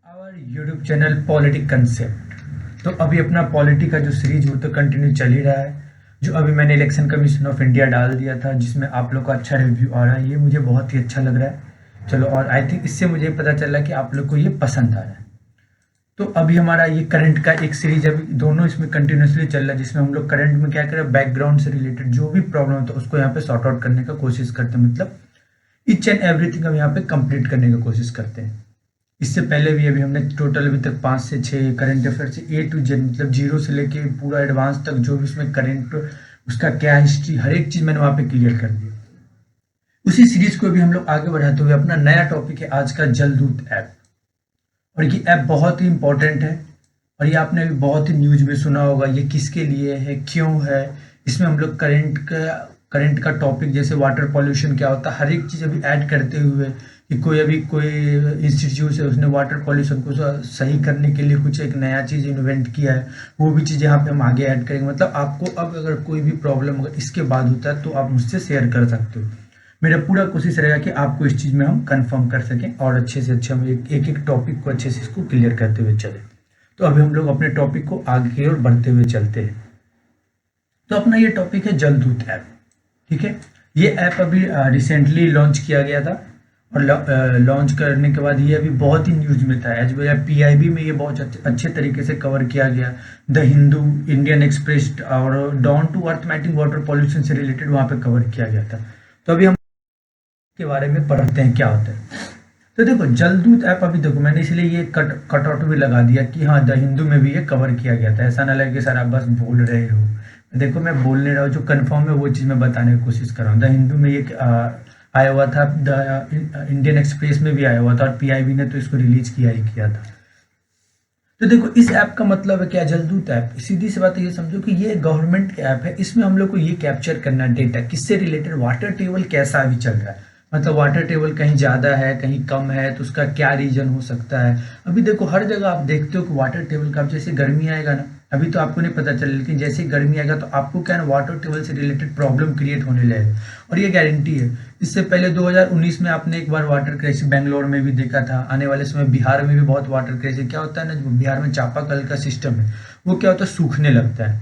Our YouTube channel politic concept. तो अभी अपना पॉलिटी का जो सीरीज वो तो कंटिन्यू चल ही रहा है। जो अभी मैंने इलेक्शन कमीशन ऑफ इंडिया डाल दिया था जिसमें आप लोग का अच्छा रिव्यू आ रहा है, ये मुझे बहुत ही अच्छा लग रहा है। चलो, और आई थिंक इससे मुझे पता चला कि आप लोग को ये पसंद आ रहा है। तो अभी हमारा ये करंट का एक सीरीज अभी दोनों इसमें कंटिन्यूसली चल रहा है, जिसमें हम लोग करंट में क्या करें, बैकग्राउंड से रिलेटेड जो भी प्रॉब्लम होता है उसको यहाँ पे सॉर्ट आउट करने का कोशिश करते हैं। मतलब ईच एंड एवरीथिंग हम यहाँ पे कंप्लीट करने की कोशिश करते हैं। इससे पहले भी अभी हमने टोटल अभी तक 5 से 6 करंट अफेयर से ए टू जेड, मतलब जीरो से लेके पूरा एडवांस तक जो भी उसमें करंट, उसका क्या हिस्ट्री, हर एक चीज मैंने वहां पे क्लियर कर दिया। उसी सीरीज को भी हम लोग आगे बढ़ाते हुए अपना नया टॉपिक है आज का जलदूत ऐप। और ये ऐप बहुत ही इंपॉर्टेंट है और ये आपने अभी बहुत ही न्यूज में सुना होगा। ये किसके लिए है, क्यों है, इसमें हम लोग करंट का टॉपिक जैसे वाटर पॉल्यूशन क्या होता है, हर एक चीज़ अभी ऐड करते हुए कि कोई इंस्टीट्यूट है उसने वाटर पॉल्यूशन को सही करने के लिए कुछ एक नया चीज़ इन्वेंट किया है, वो भी चीज़ यहाँ पे हम आगे ऐड करेंगे। मतलब आपको अब अगर कोई भी प्रॉब्लम अगर इसके बाद होता है तो आप मुझसे शेयर कर सकते हो। मेरा पूरा कोशिश रहेगा कि आपको इस चीज़ में हम कंफर्म कर सकें और अच्छे से अच्छे हम एक टॉपिक को अच्छे से इसको क्लियर करते हुए चलें। तो अभी हम लोग अपने टॉपिक को आगे की ओर बढ़ते हुए चलते हैं। तो अपना ये टॉपिक है जलदूत ऐप। ठीक है, ये ऐप अभी रिसेंटली लॉन्च किया गया था और लॉन्च करने के बाद ये अभी बहुत ही न्यूज में था। एज वेल पीआईबी में ये बहुत अच्छे तरीके से कवर किया गया। द हिंदू, इंडियन एक्सप्रेस और डाउन टू अर्थ मैटिंग वाटर पॉल्यूशन से रिलेटेड वहाँ पे कवर किया गया था। तो अभी हम के बारे में पढ़ते हैं क्या होता है। तो देखो, जलदूत ऐप अभी देखो मैंने इसलिए ये कट आउट भी लगा दिया कि हाँ, द हिंदू में भी ये कवर किया गया था। ऐसा ना लगे कि सर आप बस बोल रहे हो। देखो, मैं बोल नहीं रहा हूँ, जो कंफर्म है वो चीज़ मैं बताने की कोशिश कर रहा हूँ। द हिंदू में ये आया हुआ था, द इंडियन एक्सप्रेस में भी आया हुआ था और पीआईबी ने तो इसको रिलीज किया ही किया था। तो देखो, इस ऐप का मतलब है क्या, जलदूत ऐप। सीधी सी बात ये समझो कि ये गवर्नमेंट का ऐप है। इसमें हम लोग को ये कैप्चर करना डेटा किससे रिलेटेड, वाटर टेबल कैसा अभी चल रहा है, मतलब वाटर टेबल कहीं ज़्यादा है कहीं कम है तो उसका क्या रीजन हो सकता है। अभी देखो हर जगह आप देखते हो कि वाटर टेबल का, अब जैसे गर्मी आएगा ना, अभी तो आपको नहीं पता चले लेकिन जैसे ही गर्मी आएगा तो आपको क्या है ना, वाटर टेबल से रिलेटेड प्रॉब्लम क्रिएट होने लगेगा। और ये गारंटी है। इससे पहले 2019 में आपने एक बार वाटर क्राइसिस बेंगलोर में भी देखा था। आने वाले समय बिहार में भी बहुत वाटर क्राइसिस। क्या होता है ना, जो बिहार में चापाकल का सिस्टम है वो क्या होता है, सूखने लगता है।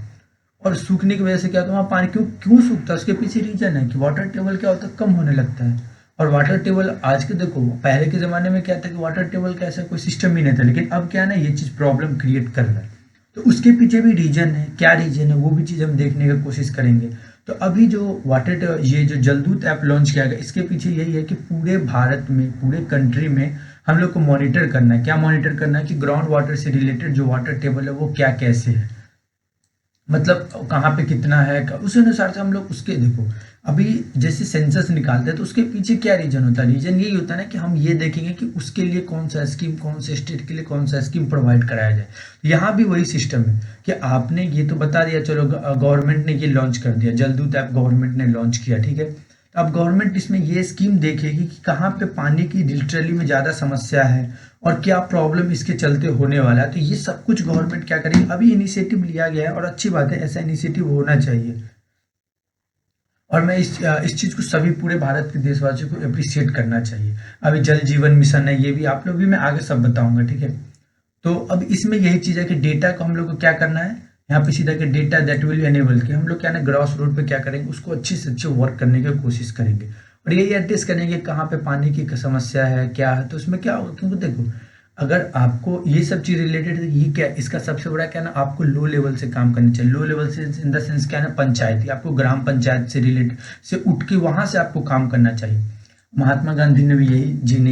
और सूखने की वजह से क्या होता है, वहाँ पानी क्यों क्यों सूखता है, उसके पीछे रीजन है कि वाटर टेबल क्या होता है, कम होने लगता है। और वाटर टेबल आज के देखो, पहले के ज़माने में क्या था कि वाटर टेबल का ऐसा कोई सिस्टम ही नहीं था, लेकिन अब क्या है ना, ये चीज़ प्रॉब्लम क्रिएट कर रहा है। तो उसके पीछे भी रीजन है, क्या रीजन है वो भी चीज़ हम देखने की कोशिश करेंगे। तो अभी जो ये जो जलदूत ऐप लॉन्च किया गया, इसके पीछे यही है कि पूरे भारत में, पूरे कंट्री में हम लोग को मॉनिटर करना है। क्या मॉनिटर करना है कि ग्राउंड वाटर से रिलेटेड जो वाटर टेबल है वो क्या कैसे है, मतलब कहाँ पे कितना है, उस अनुसार से हम लोग उसके देखो। अभी जैसे सेंसस निकालते हैं तो उसके पीछे क्या रीजन होता है, रीजन यही होता है ना कि हम ये देखेंगे कि उसके लिए कौन सा स्कीम, कौन से स्टेट के लिए कौन सा स्कीम प्रोवाइड कराया जाए। तो यहाँ भी वही सिस्टम है कि आपने ये तो बता दिया, चलो गवर्नमेंट ने ये लॉन्च कर दिया, जलदूत ऐप गवर्नमेंट ने लॉन्च किया, ठीक है। तो अब गवर्नमेंट इसमें ये स्कीम देखेगी कि कहाँ पे पानी की लिटरली में ज़्यादा समस्या है और क्या प्रॉब्लम इसके चलते होने वाला है। तो ये सब कुछ गवर्नमेंट क्या करेगी, अभी इनिशिएटिव लिया गया है और अच्छी बात है, ऐसा इनिशिएटिव होना चाहिए। और मैं इस चीज़ को सभी पूरे भारत के देशवासियों को अप्रिशिएट करना चाहिए। अभी जल जीवन मिशन है, ये भी आप लोग भी, मैं आगे सब बताऊंगा, ठीक है। तो अब इसमें यही चीज़ है कि डेटा को हम लोग को क्या करना है, यहाँ पे सीधा कि डेटा दैट विल एनेबल कि हम लोग क्या ना ग्रॉस रोड पे क्या करेंगे, उसको अच्छे से अच्छे वर्क करने की कोशिश करेंगे और यही एड्रेस करेंगे कहाँ पे पानी की समस्या है, क्या है। तो उसमें क्या होगा, क्योंकि देखो अगर आपको ये सब चीज़ रिलेटेड है, ये क्या, इसका सबसे बड़ा क्या ना, आपको लो लेवल से काम करना चाहिए। लो लेवल से इन द सेंस क्या है ना, पंचायत, आपको ग्राम पंचायत से रिलेटेड से उठ के वहाँ से आपको काम करना चाहिए। महात्मा गांधी ने भी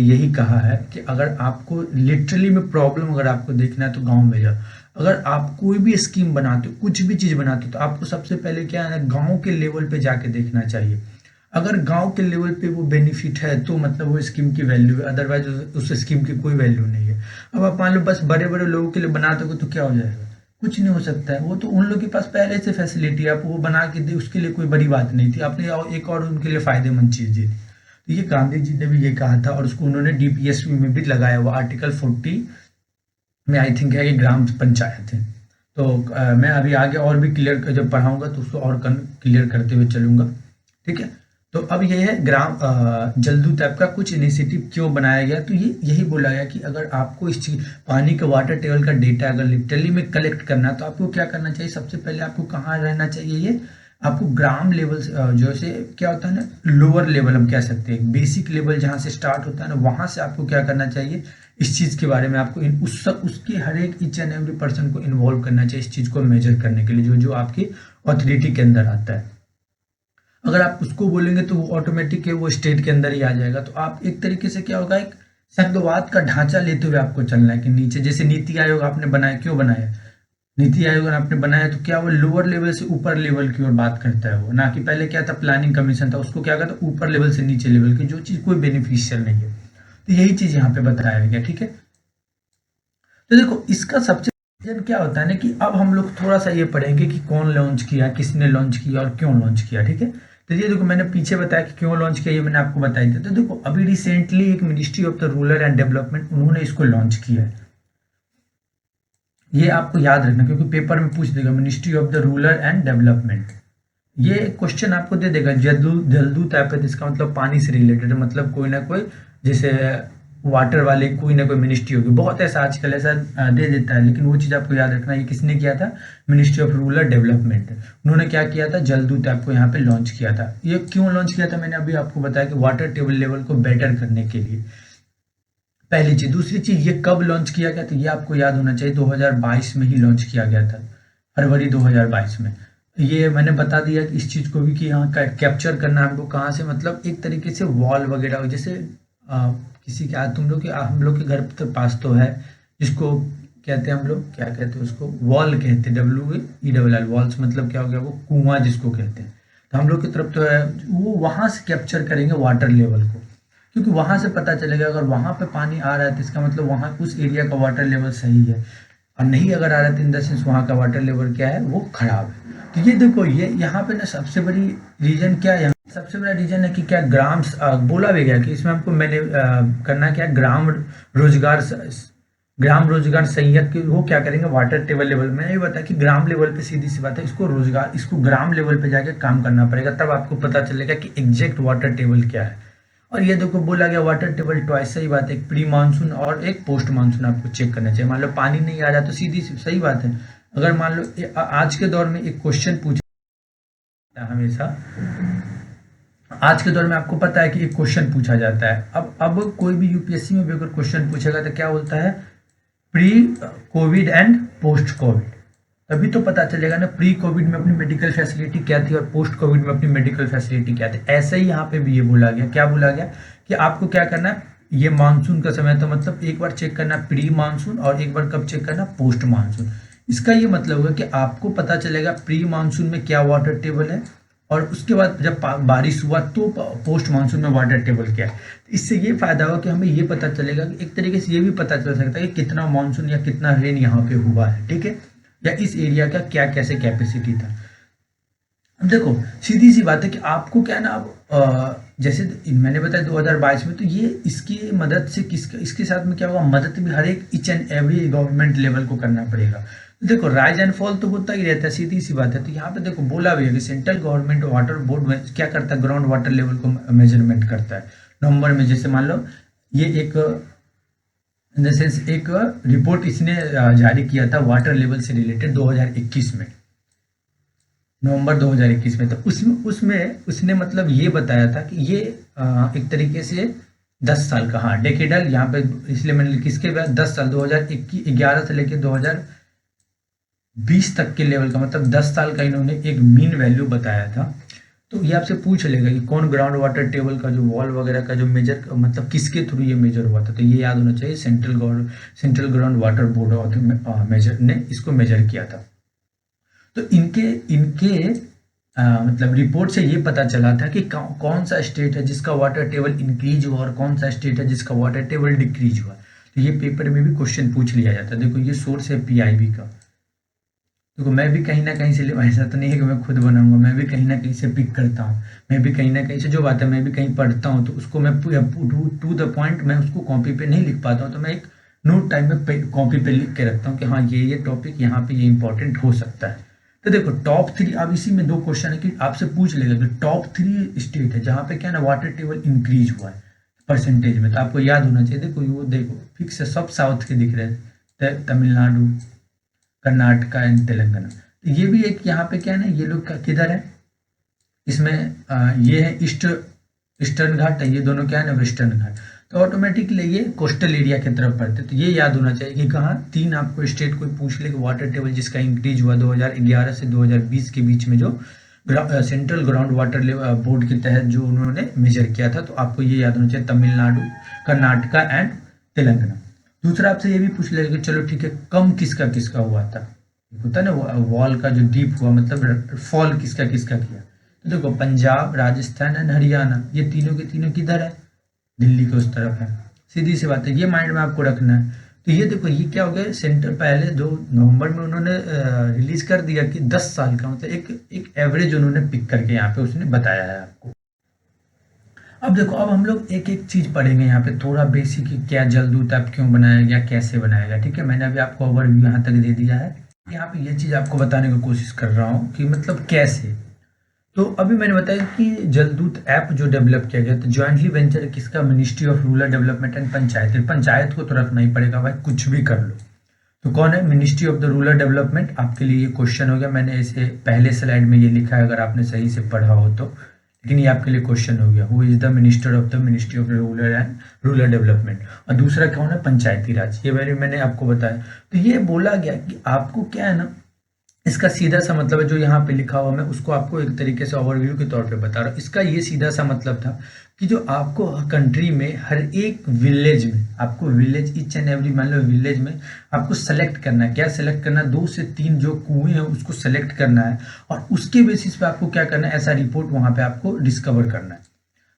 यही कहा है कि अगर आपको लिटरली में प्रॉब्लम अगर आपको देखना है तो गांव में जाओ। अगर आप कोई भी स्कीम बनाते हो, कुछ भी चीज़ बनाते हो, तो आपको सबसे पहले क्या है ना, गांव के लेवल पे जाके देखना चाहिए। अगर गांव के लेवल पे वो बेनिफिट है तो मतलब वो स्कीम की वैल्यू है, अदरवाइज उस स्कीम की कोई वैल्यू नहीं है। अब आप मान लो बस बड़े बड़े लोगों के लिए बना दोगे तो क्या हो जाएगा, कुछ नहीं हो सकता है। वो तो उन लोगों के पास पहले से फैसिलिटी है, आप वो बना के दे, उसके लिए कोई बड़ी बात नहीं थी, आपने एक और उनके लिए फायदेमंद चीज़ दी थी। तो ये गांधी जी ने भी ये कहा था और उसको उन्होंने डीपीएसपी में भी लगाया हुआ, आर्टिकल 40 में आई थिंक है कि ग्राम पंचायत है। तो मैं अभी आगे और भी क्लियर जब पढ़ाऊंगा तो उसको और क्लियर करते हुए चलूंगा, ठीक है। तो अब ये है ग्राम जलदूत ऐप का कुछ इनिशिएटिव क्यों बनाया गया, तो ये यही बोला गया कि अगर आपको इस चीज पानी का वाटर टेबल का डेटा अगर लिटरली में कलेक्ट करना है, तो आपको क्या करना चाहिए, सबसे पहले आपको कहाँ रहना चाहिए, ये आपको ग्राम लेवल जो से क्या होता है ना, लोअर लेवल हम कह सकते हैं, बेसिक लेवल जहाँ से स्टार्ट होता है ना, वहां से आपको क्या करना चाहिए, इस चीज के बारे में आपको उसके हर एक ईच एंड एवरी पर्सन को इन्वॉल्व करना चाहिए इस चीज को मेजर करने के लिए, जो जो आपकी ऑथोरिटी के अंदर आता है। अगर आप उसको बोलेंगे तो वो ऑटोमेटिक है, वो स्टेट के अंदर ही आ जाएगा। तो आप एक तरीके से क्या होगा, एक शब्दवाद का ढांचा लेते हुए आपको चलना है कि नीचे जैसे नीति आयोग आपने बनाया, क्यों बनाया, नीति आयोग आपने बनाया तो क्या वो लोअर लेवल से ऊपर लेवल की ओर बात करता है, वो ना कि पहले क्या था प्लानिंग कमीशन था, उसको क्या करता ऊपर लेवल से नीचे लेवल की, जो चीज कोई बेनिफिशियल नहीं है। तो यही चीज यहाँ पे बताया गया, ठीक है। तो देखो इसका सबसे रीजन क्या होता है ना, कि अब हम लोग थोड़ा सा ये पढ़ेंगे कि कौन लॉन्च किया, किसने लॉन्च किया और क्यों लॉन्च किया, ठीक है। तो ये देखो मैंने पीछे बताया कि क्यों लॉन्च किया, ये मैंने आपको बताई थी। तो देखो अभी रिसेंटली एक ministry of the rural and development उन्होंने इसको लॉन्च किया है, ये आपको याद रखना क्योंकि पेपर में पूछ देगा, ministry of the rural and development, ये क्वेश्चन आपको दे देगा। जलदूत ऐप है, इसका मतलब पानी से रिलेटेड, मतलब कोई ना कोई जैसे वाटर वाले कोई ना कोई मिनिस्ट्री होगी, बहुत ऐसा आजकल ऐसा दे देता है, लेकिन वो चीज़ आपको याद रखना, ये किसने किया था, मिनिस्ट्री ऑफ रूरल डेवलपमेंट, उन्होंने क्या किया था, जलदूत ऐप को यहाँ पे लॉन्च किया था। ये क्यों लॉन्च किया था, मैंने अभी आपको बताया कि वाटर टेबल लेवल को बेटर करने के लिए, पहली चीज। दूसरी चीज ये कब लॉन्च किया गया, तो ये आपको याद होना चाहिए 2022 में ही लॉन्च किया गया था, फरवरी 2022 में। ये मैंने बता दिया कि इस चीज को भी कि यहाँ कैप्चर करना हमको कहाँ से, मतलब एक तरीके से वॉल वगैरह जैसे किसी के तुम लोग के हम लोग के घर तो पास तो है, जिसको कहते हैं हम लोग, क्या कहते हैं उसको, वॉल कहते हैं, WEELL, वॉल्स मतलब क्या हो गया, वो कुआं जिसको कहते हैं। तो हम लोग की तरफ तो है, वो वहां से कैप्चर करेंगे वाटर लेवल को, क्योंकि वहां से पता चलेगा अगर वहां पे पानी आ रहा है तो इसका मतलब वहां उस एरिया का वाटर लेवल सही है, और नहीं अगर आ रहा है तो इन द सेंस वहां का वाटर लेवल क्या है, वो खराब है। तो ये देखो ये यहाँ पे ना सबसे बड़ी रीजन क्या है, सबसे बड़ा रीजन है कि क्या ग्राम बोला भी गया कि इसमें हमको मैंने करना क्या, ग्राम रोजगार संयत की वो क्या करेंगे, वाटर टेबल लेवल में। ये बताया कि ग्राम लेवल पे सीधी सी बात है, इसको ग्राम लेवल पे जाके काम करना पड़ेगा, तब आपको पता चलेगा कि एग्जैक्ट वाटर टेबल क्या है। और ये देखो बोला गया वाटर टेबल ट्वाइस, सही बात है, एक प्री मानसून और एक पोस्ट मानसून आपको चेक करना चाहिए। मान लो पानी नहीं आ रहा तो सीधी सही बात है, अगर मान लो आज के दौर में एक क्वेश्चन पूछा हमेशा, आज के दौर में आपको पता है कि एक क्वेश्चन पूछा जाता है, अब कोई भी यूपीएससी में भी अगर क्वेश्चन पूछेगा तो क्या बोलता है, pre Covid and post Covid, तभी तो पता चलेगा ना प्री कोविड में अपनी मेडिकल फैसिलिटी क्या थी और पोस्ट कोविड में अपनी मेडिकल फैसिलिटी क्या थी। ऐसे ही यहाँ पे भी ये बोला गया, क्या बोला गया कि आपको क्या करना है, ये मानसून का समय तो मतलब एक बार चेक करना प्री मानसून और एक बार कब चेक करना, पोस्ट मानसून। इसका ये मतलब होगा कि आपको पता चलेगा प्री मानसून में क्या वाटर टेबल है, और उसके बाद जब बारिश हुआ तो पोस्ट मानसून में वाटर टेबल क्या है। इससे ये फायदा होगा कि हमें ये पता चलेगा कि एक तरीके से ये भी पता चल सकता है कि कितना मानसून या कितना रेन यहाँ पे हुआ है, ठीक है, या इस एरिया का क्या कैसे कैपेसिटी था। अब देखो सीधी सी बात है कि आपको क्या ना, अब जैसे मैंने बताया 2022 में, तो ये इसकी मदद से इसके साथ में क्या होगा, मदद भी हर एक each and every government level को करना पड़ेगा। तो देखो राइज एंड फॉल तो होता ही रहता है, सीधी सी बात है। तो यहाँ पे देखो बोला भी है कि सेंट्रल गवर्नमेंट वाटर बोर्ड में क्या करता है, ग्राउंड वाटर लेवल को मेजरमेंट करता है नवंबर में। जैसे मान लो ये एक इन द सेंस एक रिपोर्ट इसने जारी किया था वाटर लेवल से रिलेटेड 2021 में, नवंबर 2021 में। तो उसमें उसने मतलब ये बताया था कि ये एक तरीके से 10 साल का, हाँ डेकेडल यहाँ पे, इसलिए मैंने किसके बाद 10 साल 2011 से लेकर 2020 तक के लेवल का, मतलब 10 साल का इन्होंने एक मीन वैल्यू बताया था। तो ये आपसे पूछ लेगा कि कौन ग्राउंड वाटर टेबल का जो वॉल वगैरह का जो मेजर, मतलब किसके थ्रू ये मेजर हुआ था, तो ये याद होना चाहिए, central ground water board major ने इसको मेजर किया था। तो इनके मतलब रिपोर्ट से ये पता चला था कि कौन सा स्टेट है जिसका वाटर टेबल इंक्रीज हुआ और कौन सा स्टेट है जिसका वाटर टेबल डिक्रीज हुआ। तो ये पेपर में भी क्वेश्चन पूछ लिया जाता है। देखो ये सोर्स है PIB का, देखो मैं भी कहीं ना कहीं से, ऐसा तो नहीं है कि मैं खुद बनाऊंगा, मैं भी कहीं ना कहीं से पिक करता हूँ, मैं भी कहीं ना कहीं से जो बात है मैं भी कहीं पढ़ता हूँ, तो उसको मैं टू द पॉइंट मैं उसको कॉपी पे नहीं लिख पाता हूँ, तो मैं एक नोट टाइम में कॉपी पे लिख के रखता हूँ कि हाँ ये टॉपिक यहाँ पे ये इंपॉर्टेंट हो सकता है। तो देखो टॉप 3, अब इसी में 2 क्वेश्चन है कि आपसे पूछ लेगा कि टॉप 3 स्टेट है जहाँ पे क्या है ना वाटर टेबल इंक्रीज हुआ है परसेंटेज में, तो आपको याद होना चाहिए। देखो वो देखो फिक्स है, सब साउथ के दिख रहे हैं, तमिलनाडु, कर्नाटका एंड तेलंगाना। तो ये भी एक यहाँ पे क्या है ना, ये लोग का किधर है, इसमें ये है ईस्टर्न घाट है, ये दोनों क्या है ना वेस्टर्न घाट। तो ऑटोमेटिकली ये कोस्टल एरिया की तरफ पड़ते हैं। तो ये याद होना चाहिए कि कहाँ 3 आपको स्टेट कोई पूछ ले कि वाटर टेबल जिसका इंक्रीज हुआ 2011 से 2020 के बीच में, जो सेंट्रल ग्राउंड वाटर बोर्ड के तहत जो उन्होंने मेजर किया था, तो आपको ये याद होना चाहिए तमिलनाडु, कर्नाटका एंड तेलंगाना। दूसरा आपसे ये भी पूछ लेगा कि चलो ठीक है, कम किसका किसका हुआ था, होता है ना वॉल का जो डीप हुआ, मतलब फॉल किसका किसका किया। तो देखो पंजाब, राजस्थान एंड हरियाणा, ये तीनों के तीनों किधर है, दिल्ली के उस तरफ है। सीधी सी बात है, ये माइंड में आपको रखना है। तो ये देखो ये क्या हो गया, सेंटर पहले 2 नवंबर में उन्होंने रिलीज कर दिया कि 10 साल का, मतलब एक एवरेज उन्होंने पिक करके यहाँ पे उसने बताया है आपको। अब देखो, अब हम लोग एक एक चीज पढ़ेंगे यहाँ पे, थोड़ा बेसिक कि क्या जलदूत ऐप क्यों बनाया गया, कैसे बनाया गया, ठीक है। मैंने अभी आपको ओवरव्यू यहाँ तक दे दिया है। यहाँ पे ये चीज आपको बताने की कोशिश कर रहा हूँ कि मतलब कैसे। तो अभी मैंने बताया कि जलदूत ऐप जो डेवलप किया गया, तो ज्वाइंटली वेंचर किसका, ministry of rural development and panchayat. Panchayat को तो रखना ही पड़ेगा भाई, कुछ भी कर लो। तो कौन है, ministry of the rural development. आपके लिए ये क्वेश्चन हो गया, मैंने इसे पहले स्लाइड में ये लिखा है, अगर आपने सही से पढ़ा हो तो, लेकिन ये आपके लिए क्वेश्चन हो गया, who is the minister of the ministry of rural and rural development. और दूसरा कौन है, पंचायती राज। ये मैंने आपको बताया। तो ये बोला गया कि आपको क्या है ना, इसका सीधा सा मतलब है जो यहाँ पे लिखा हुआ, मैं उसको आपको एक तरीके से ओवरव्यू के तौर पे बता रहा हूँ। इसका ये सीधा सा मतलब था कि जो आपको कंट्री में हर एक विलेज में, आपको विलेज ईच एंड एवरी, मान लो विलेज में आपको सेलेक्ट करना है। क्या सेलेक्ट करना है, 2 से 3 जो कुएं हैं उसको सेलेक्ट करना है, और उसके बेसिस पे आपको क्या करना है, ऐसा रिपोर्ट वहाँ पे आपको डिस्कवर करना है।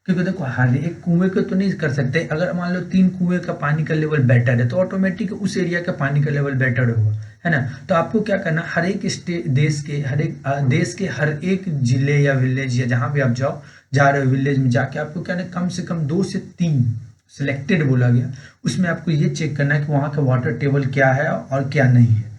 क्योंकि देखो हर एक कुएं को तो नहीं कर सकते, अगर मान लो 3 कुएं का पानी का लेवल बेटर है तो ऑटोमेटिक उस एरिया का पानी का लेवल बेटर होगा, है ना। तो आपको क्या करना, हर एक देश के हर एक जिले या विलेज या जहाँ भी आप जा रहे हो विलेज में जाके आपको क्या है, कम से कम 2 से 3 सिलेक्टेड बोला गया, उसमें आपको ये चेक करना है कि वहाँ का वाटर टेबल क्या है और क्या नहीं है,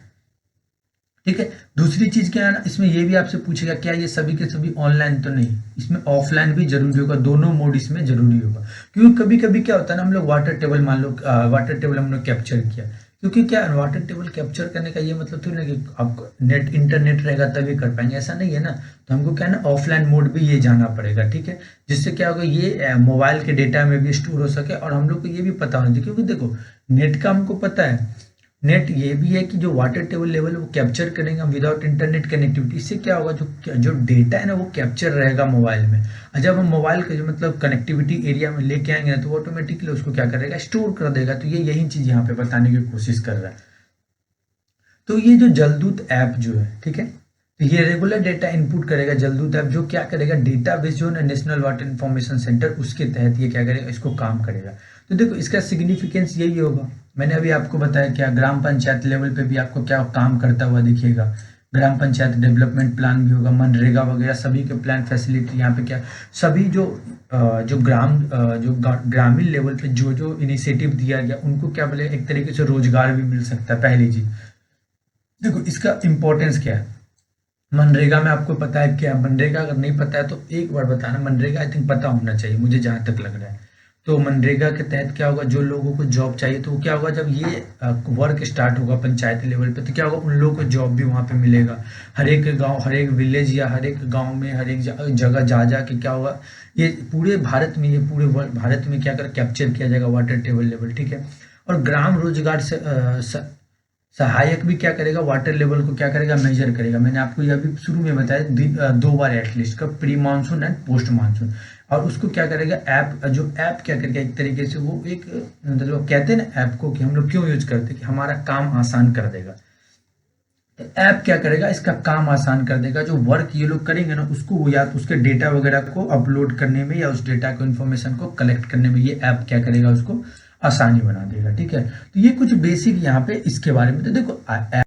ठीक है। दूसरी चीज क्या है ना, इसमें ये भी आपसे पूछेगा क्या ये सभी के सभी ऑनलाइन तो नहीं, इसमें ऑफलाइन भी जरूरी होगा, दोनों मोड इसमें जरूरी होगा। क्योंकि कभी कभी क्या होता है ना, हम लोग वाटर टेबल, मान लो वाटर टेबल हम लोग कैप्चर किया, क्योंकि क्या वाटर टेबल कैप्चर करने का ये मतलब थोड़ी ना कि आपको इंटरनेट रहेगा तभी कर पाएंगे, ऐसा नहीं है ना। तो हमको क्या है ना, ऑफलाइन मोड भी ये जाना पड़ेगा, ठीक है। जिससे क्या होगा, ये मोबाइल के डेटा में भी स्टोर हो सके, और हम लोग को ये भी पता होना चाहिए, क्योंकि देखो नेट का हमको पता है, नेट ये भी है कि जो वाटर टेबल लेवल है वो कैप्चर करेंगे हम विदाउट इंटरनेट कनेक्टिविटी। इससे क्या होगा, जो डेटा है ना वो कैप्चर रहेगा मोबाइल में, और जब हम मोबाइल के जो मतलब कनेक्टिविटी एरिया में लेके आएंगे ना, तो वो ऑटोमेटिकली उसको क्या करेगा, स्टोर कर देगा। तो ये यही चीज यहाँ पे बताने की कोशिश कर रहा है। तो ये जो जलदूत ऐप जो है, ठीक है, तो ये रेगुलर डेटा इनपुट करेगा। जलदूत ऐप जो क्या करेगा, डेटाबेस जो है नेशनल वाटर इंफॉर्मेशन सेंटर, उसके तहत ये क्या करेगा, इसको काम करेगा। तो देखो इसका सिग्निफिकेंस यही होगा, मैंने अभी आपको बताया क्या, ग्राम पंचायत लेवल पे भी आपको क्या काम करता हुआ दिखेगा, ग्राम पंचायत डेवलपमेंट प्लान भी होगा, मनरेगा वगैरह सभी के प्लान फैसिलिटी यहाँ पे क्या, सभी जो ग्रामीण लेवल पे जो जो इनिशिएटिव दिया गया उनको क्या बोले, एक तरीके से रोजगार भी मिल सकता है। पहली चीज देखो इसका इंपॉर्टेंस क्या है, मनरेगा में आपको पता है क्या, मनरेगा अगर नहीं पता है तो एक बार बताना, मनरेगा आई थिंक पता होना चाहिए मुझे जहाँ तक लग रहा है। तो मनरेगा के तहत क्या होगा, जो लोगों को जॉब चाहिए तो क्या होगा, जब ये वर्क स्टार्ट होगा पंचायत लेवल पे, तो क्या होगा, उन लोगों को जॉब भी वहाँ पे मिलेगा। हर एक गांव, हर एक विलेज या हर एक गांव में, हर एक जगह जा के क्या होगा, ये पूरे भारत में, ये पूरे भारत में क्या कर कैप्चर किया जाएगा वाटर टेबल लेवल, ठीक है। और ग्राम रोजगार से सहायक भी क्या करेगा, वाटर लेवल को क्या करेगा, मेजर करेगा। मैंने आपको ये अभी शुरू में बताया 2 बार एटलीस्ट, कब, pre monsoon and post monsoon. और उसको क्या करेगा, ऐप क्या करेगा, एक तरीके से वो एक मतलब कहते हैं ना ऐप को कि हम लोग क्यों यूज करते हैं, कि हमारा काम आसान कर देगा। तो ऐप क्या करेगा, इसका काम आसान कर देगा। जो वर्क ये लोग करेंगे ना, उसको वो या तो उसके डेटा वगैरह को अपलोड करने में या उस डेटा को इन्फॉर्मेशन को कलेक्ट करने में, ये ऐप क्या करेगा, उसको आसानी बना देगा, ठीक है। तो ये कुछ बेसिक यहाँ पे इसके बारे में। तो देखो ऐप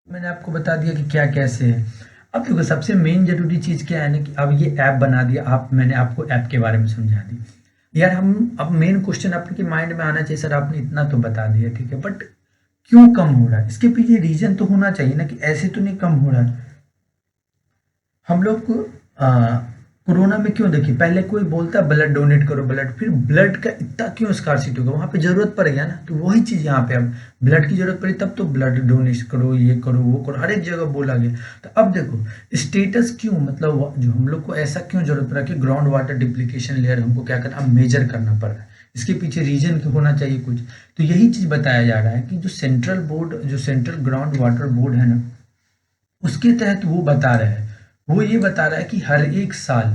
मैंने आपको बता दिया कि क्या कैसे है। अब देखो सबसे मेन जरूरी चीज क्या है ना, कि अब ये ऐप बना दिया मैंने आपको ऐप के बारे में समझा दी यार। हम अब मेन क्वेश्चन आपके माइंड में आना चाहिए, सर आपने इतना तो बता दिया, ठीक है, बट क्यों कम हो रहा है, इसके पीछे रीजन तो होना चाहिए ना, कि ऐसे तो नहीं कम हो रहा है। हम लोग को कोरोना में क्यों देखिए, पहले कोई बोलता है ब्लड डोनेट करो, ब्लड, फिर ब्लड का इतना क्यों स्कार्सिटी होगा, वहाँ पे जरूरत पड़ गया ना, तो वही चीज़ यहाँ पे अब ब्लड की जरूरत पड़ी तब तो ब्लड डोनेट करो, ये करो वो करो, हर एक जगह बोला गया। तो अब देखो स्टेटस क्यों, मतलब जो हम लोग को ऐसा क्यों जरूरत पड़ा कि ग्राउंड वाटर डिप्लीकेशन लेयर हमको क्या करना, मेजर करना पड़ रहा है, इसके पीछे रीजन होना चाहिए कुछ। तो यही चीज़ बताया जा रहा है कि जो सेंट्रल बोर्ड, जो सेंट्रल ग्राउंड वाटर बोर्ड है ना, उसके तहत वो बता रहा है, वो ये बता रहा है कि हर एक साल,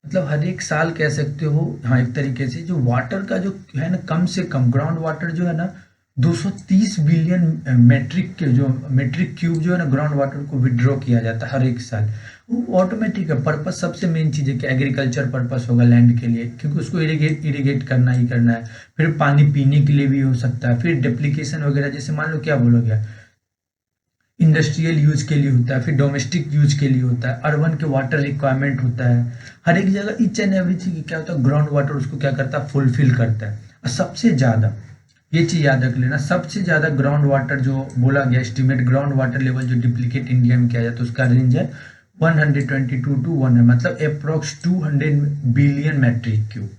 मतलब हर एक साल कह सकते हो, हाँ एक तरीके से, जो वाटर का जो है ना, कम से कम ग्राउंड वाटर जो है ना 230 बिलियन मेट्रिक के जो मेट्रिक क्यूब जो है ना ग्राउंड वाटर को विड्रॉ किया जाता है हर एक साल। वो ऑटोमेटिक है, पर्पस सबसे मेन चीज़ है कि एग्रीकल्चर पर्पस होगा लैंड के लिए, क्योंकि उसको इरिगेट करना ही करना है, फिर पानी पीने के लिए भी हो सकता है, फिर डेप्लीकेशन वगैरह, जैसे मान लो क्या बोलोगे, इंडस्ट्रियल यूज के लिए होता है, फिर डोमेस्टिक यूज के लिए होता है, अर्बन के वाटर रिक्वायरमेंट होता है, हर एक जगह ईच एंड एवरी चीज क्या होता है, ग्राउंड वाटर उसको क्या करता है, फुलफिल करता है। और सबसे ज़्यादा ये चीज़ याद रख लेना, सबसे ज़्यादा ग्राउंड वाटर जो बोला गया, एस्टिमेट ग्राउंड वाटर लेवल जो डिप्लीकेट इंडिया में किया जाता है उसका रेंज है 122 टू 100, मतलब अप्रोक्स 200 बिलियन मैट्रिक क्यूब।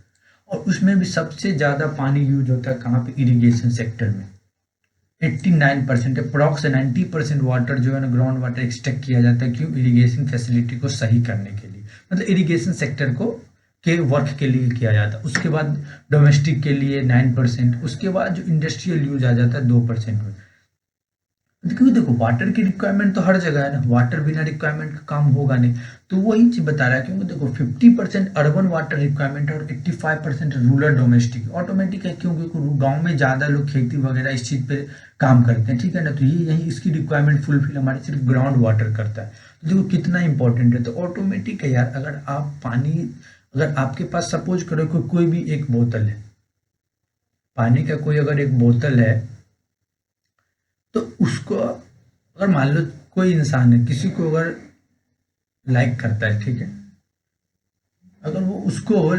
और उसमें भी सबसे ज़्यादा पानी यूज होता है कहाँ पे, इरिगेशन सेक्टर में। 89% अप्रॉक्स 90% वाटर जो है ना ग्राउंड वाटर एक्सट्रैक्ट किया जाता है, क्यों, इरिगेशन फैसिलिटी को सही करने के लिए, मतलब इरिगेशन सेक्टर को के वर्क के लिए किया जाता है। उसके बाद डोमेस्टिक के लिए 9%, उसके बाद जो इंडस्ट्रियल यूज आ जाता है 2% में। क्योंकि देखो वाटर की रिक्वायरमेंट तो हर जगह है ना, वाटर बिना रिक्वायरमेंट का काम होगा नहीं, तो वही चीज बता रहा है, क्योंकि देखो 50% अर्बन वाटर रिक्वायरमेंट और 85% रूरल डोमेस्टिक ऑटोमेटिक है, क्योंकि गांव में ज्यादा लोग खेती वगैरह इस चीज पे काम करते हैं, ठीक है ना, तो ये यही इसकी रिक्वायरमेंट फुलफिल हमारे सिर्फ ग्राउंड वाटर करता है। तो देखो कितना इंपॉर्टेंट है, तो ऑटोमेटिक है यार, अगर आप पानी, अगर आपके पास सपोज करो कोई भी एक बोतल है पानी का, कोई अगर एक बोतल है, तो उसको अगर मान लो कोई इंसान है, किसी को अगर लाइक करता है, ठीक है, अगर वो उसको,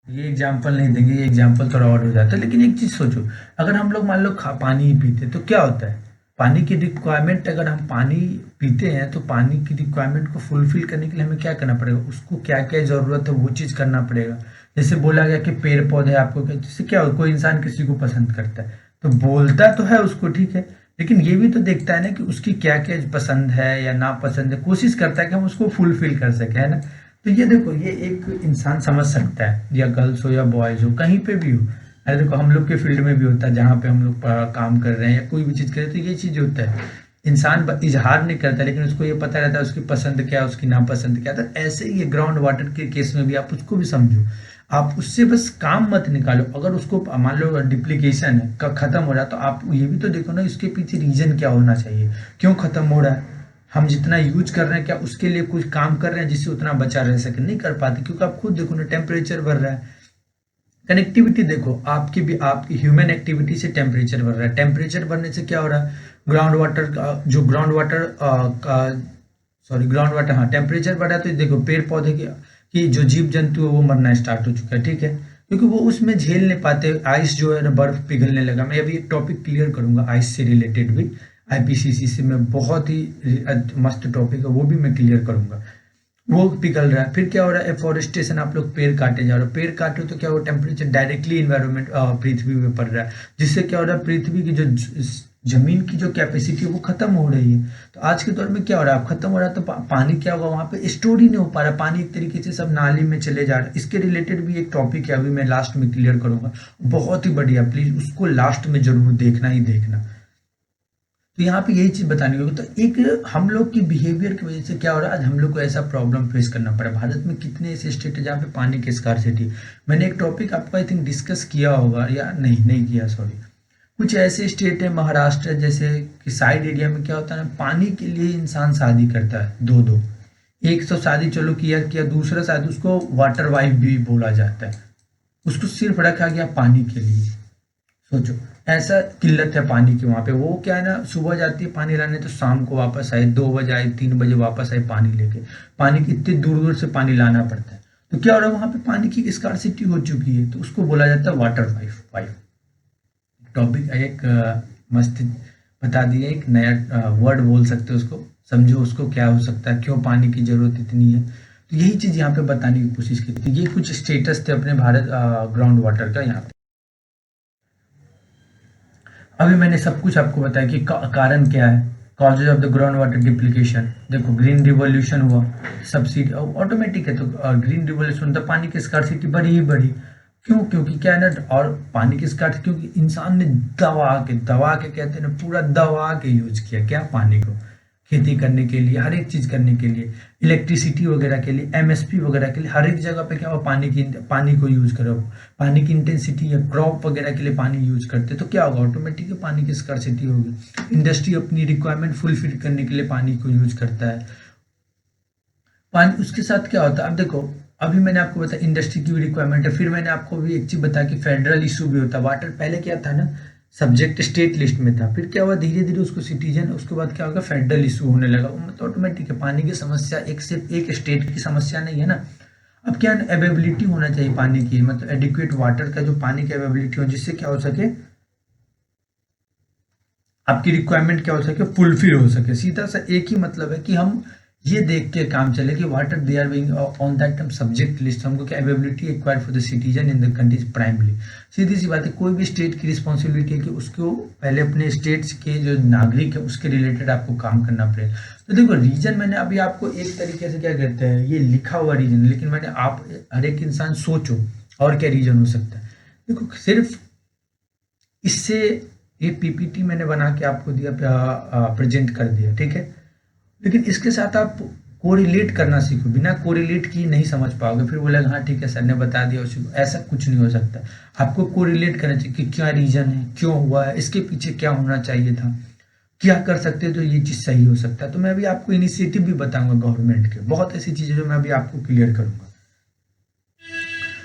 ये एग्जांपल नहीं देंगे, ये एग्जांपल थोड़ा और हो जाता है, लेकिन एक चीज सोचो, अगर हम लोग मान लो पानी ही पीते तो क्या होता है, पानी की रिक्वायरमेंट, अगर हम पानी पीते हैं तो पानी की रिक्वायरमेंट को फुलफिल करने के लिए हमें क्या करना पड़ेगा, उसको क्या क्या जरूरत है वो चीज करना पड़ेगा। जैसे बोला गया कि पेड़ पौधे आपको जैसे क्या हो, कोई इंसान किसी को पसंद करता है तो बोलता तो है उसको, ठीक है, लेकिन ये भी तो देखता है ना कि उसकी क्या क्या पसंद है या ना पसंद है, कोशिश करता है कि हम उसको फुलफिल कर सके, है ना। तो ये देखो, ये एक इंसान समझ सकता है, या गर्ल्स हो या बॉयज हो, कहीं पे भी हो। अरे देखो हम लोग के फील्ड में भी होता है, जहाँ पे हम लोग काम कर रहे हैं या कोई भी चीज़ कर रहे हैं, तो ये चीज़ होता है, इंसान इजहार नहीं करता, लेकिन उसको ये पता रहता है उसकी पसंद क्या है, उसकी नापसंद क्या है। तो ऐसे ही ये ग्राउंड वाटर के केस में भी आप उसको भी समझो, आप उससे बस काम मत निकालो। अगर उसको मान लो डिप्लीकेशन है का खत्म हो रहा है, तो आप ये भी तो देखो ना इसके पीछे रीजन क्या होना चाहिए, क्यों खत्म हो रहा है, हम जितना यूज कर रहे हैं क्या उसके लिए कुछ काम कर रहे हैं जिससे उतना बचा रह सके, नहीं कर पाते, क्योंकि आप खुद देखो ना टेम्परेचर बढ़ रहा है। कनेक्टिविटी देखो, आपकी भी, आपकी ह्यूमन एक्टिविटी से टेम्परेचर बढ़ रहा है, टेम्परेचर बढ़ने से क्या हो रहा है, ग्राउंड वाटर का जो ग्राउंड वाटर का सॉरी ग्राउंड वाटर, हाँ टेम्परेचर बढ़ा है, तो देखो पेड़ पौधे की जो जीव जंतु है वो मरना स्टार्ट हो चुका है, ठीक है, क्योंकि वो उसमें झेल नहीं पाते, आइस जो है ना बर्फ पिघलने लगा। मैं अभी एक टॉपिक क्लियर करूंगा आइस से रिलेटेड भी, आईपीसीसी से, मैं बहुत ही मस्त टॉपिक है, वो भी मैं क्लियर करूंगा। वो पिघल रहा है, फिर क्या हो रहा है, एफोरेस्टेशन, आप लोग पेड़ काटे जा रहे हो, पेड़ काटे हो तो क्या हो, टेम्परेचर डायरेक्टली इन्वायरमेंट पृथ्वी में पड़ रहा है, जिससे क्या हो रहा है, पृथ्वी की जो जमीन की जो कैपेसिटी है वो खत्म हो रही है। तो आज के दौर में क्या हो रहा है, खत्म हो रहा है, तो पानी क्या होगा, वहां पे स्टोर ही नहीं हो पा रहा, पानी एक तरीके से सब नाली में चले जा रहा है। इसके रिलेटेड भी एक टॉपिक है, अभी मैं लास्ट में क्लियर करूंगा, बहुत ही बढ़िया, प्लीज उसको लास्ट में जरूर देखना ही देखना। तो यहाँ पे यही चीज बतानी होगी। तो एक हम लोग की बिहेवियर की वजह से क्या हो रहा है, आज हम लोग को ऐसा प्रॉब्लम फेस करना पड़ा। भारत में कितने ऐसे स्टेट है जहाँ पे पानी की स्कार्सिटी, मैंने एक टॉपिक आपको आई थिंक डिस्कस किया होगा, या नहीं किया, सॉरी। कुछ ऐसे स्टेट है, महाराष्ट्र जैसे कि साइड एरिया में क्या होता है ना, पानी के लिए इंसान शादी करता है, दो दो, एक तो शादी चलो किया किया, दूसरा शादी उसको वाटर वाइफ भी बोला जाता है, उसको सिर्फ रखा गया पानी के लिए। सोचो ऐसा किल्लत है पानी की वहां पे, वो क्या है ना, सुबह जाती है पानी लाने तो शाम को वापस आए, 2 बजे आए, 3 बजे वापस आए पानी लेके, पानी की इतनी दूर दूर से पानी लाना पड़ता है। तो क्या हो रहा है, वहां पे पानी की स्कार्सिटी हो चुकी है, तो उसको बोला जाता है वाटर वाइफ वाइफ। टॉपिक एक मस्त बता दिया, एक नया वर्ड बोल सकते हो उसको, समझो उसको क्या हो सकता है, क्यों पानी की ज़रूरत इतनी है। तो यही चीज़ यहाँ पे बताने की कोशिश की थी। ये कुछ स्टेटस थे अपने भारत ग्राउंड वाटर का यहाँ पे। अभी मैंने सब कुछ आपको बताया कि कारण क्या है, causes of the ground water depletion. देखो ग्रीन रिवॉल्यूशन हुआ, सब्सिडी ऑटोमेटिक है, तो ग्रीन रिवॉल्यूशन तो पानी की स्कार्सिटी बढ़ी ही बढ़ी। क्यों? क्योंकि क्या है ना, और पानी की स्कार्सिटी क्योंकि इंसान ने दबा के कहते हैं ना, पूरा दबा के यूज किया क्या, पानी को, खेती करने के लिए, हर एक चीज़ करने के लिए, इलेक्ट्रिसिटी वगैरह के लिए, एमएसपी वगैरह के लिए, हर एक जगह पे क्या हो, पानी को यूज करो। पानी की इंटेंसिटी या क्रॉप वगैरह के लिए पानी यूज करते तो क्या होगा, ऑटोमेटिक पानी की स्कार्सिटी होगी। इंडस्ट्री अपनी रिक्वायरमेंट फुलफिल करने के लिए पानी को यूज करता है। पानी उसके साथ क्या होता है, अब देखो अभी मैंने आपको बताया इंडस्ट्री की भी रिक्वायरमेंट है, फिर मैंने आपको भी एक चीज बताया कि फेडरल इशू भी होता है। वाटर पहले क्या था ना, सब्जेक्ट स्टेट लिस्ट में था, फिर क्या हुआ धीरे धीरे उसको सिटीजन, उसके बाद क्या होगा फेडरल इशू होने लगा। मतलब ऑटोमेटिक है, पानी की समस्या एक सिर्फ एक स्टेट की समस्या नहीं है ना। अब क्या अवेबिलिटी होना चाहिए पानी की, मतलब एडिक्वेट वाटर का जो पानी की अवेबिलिटी हो, जिससे क्या हो सके, आपकी रिक्वायरमेंट क्या हो सके, फुलफिल हो सके। सीधा सा एक ही मतलब है कि हम ये देख के काम चले कि water they are being on that term subject list, हमको क्या availability acquired for the citizen in the countries primarily. सीधी सी बात है, कोई भी स्टेट की रिस्पॉन्सिबिलिटी है कि उसको पहले अपने स्टेट्स के जो नागरिक है उसके रिलेटेड आपको काम करना पड़ेगा। तो देखो रीजन मैंने अभी आपको एक तरीके से क्या कहते हैं, ये लिखा हुआ रीजन, लेकिन मैंने आप हर एक इंसान सोचो और क्या रीजन हो सकता है। देखो सिर्फ इससे ये पीपीटी मैंने बना के आपको दिया, प्रेजेंट कर दिया, ठीक है, लेकिन इसके साथ आप कोरिलेट करना सीखो। बिना कोरिलेट की नहीं समझ पाओगे, फिर बोलेगा हाँ ठीक है सर ने बता दिया उसी को, ऐसा कुछ नहीं हो सकता। आपको कोरिलेट करना चाहिए कि क्या रीजन है, क्यों हुआ है, इसके पीछे क्या होना चाहिए था, क्या कर सकते हैं तो ये चीज़ सही हो सकता है। तो मैं अभी आपको इनिशिएटिव भी बताऊंगा गवर्नमेंट के, बहुत ऐसी चीज़ें जो मैं अभी आपको क्लियर करूंगा।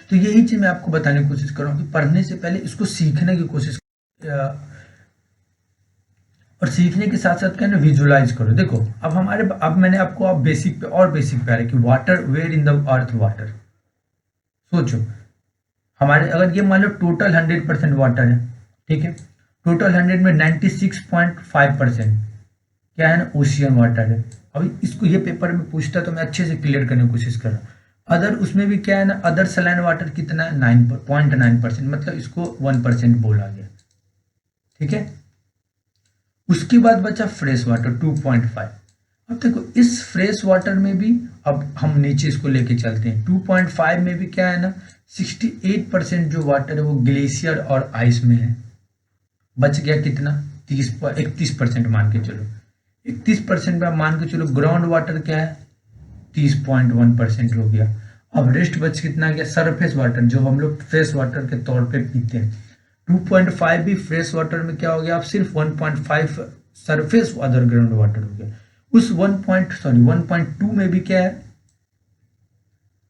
तो यही चीज़ मैं आपको बताने की कोशिश कर रहा हूँ कि पढ़ने से पहले इसको सीखने की कोशिश, और सीखने के साथ साथ क्या ना विजुलाइज करो। देखो अब मैंने आपको अब बेसिक पे और बेसिक पे आ रहा है कि water where in the earth water. सोचो हमारे अगर ये मान लो टोटल 100% वाटर है, ठीक है, टोटल 100 में 96.5% क्या है ना ओशियन वाटर है। अभी इसको ये पेपर में पूछता तो मैं अच्छे से क्लियर करने की कोशिश कर रहा हूँ। अदर उसमें भी क्या है ना, अदर सलाइन वाटर कितना है 9.9%, मतलब इसको 1% बोला गया, ठीक है। उसके बाद बचा फ्रेश वाटर 2.5। अब देखो इस फ्रेश वाटर में भी अब हम नीचे इसको लेके चलते हैं, 2.5 में भी क्या है ना 68% जो वाटर है वो ग्लेशियर और आइस में है। बच गया कितना 31% मान के चलो, 31% में मान के चलो ग्राउंड वाटर क्या है 30.1% हो गया। अब रेस्ट बच कितना गया सरफेस वाटर, जो हम लोग फ्रेश वाटर के तौर पे पीते हैं। 2.5 भी फ्रेश वाटर में क्या हो गया, अब सिर्फ 1.5 सरफेस अदर ग्राउंड वाटर हो गया। उस 1.2 में भी क्या है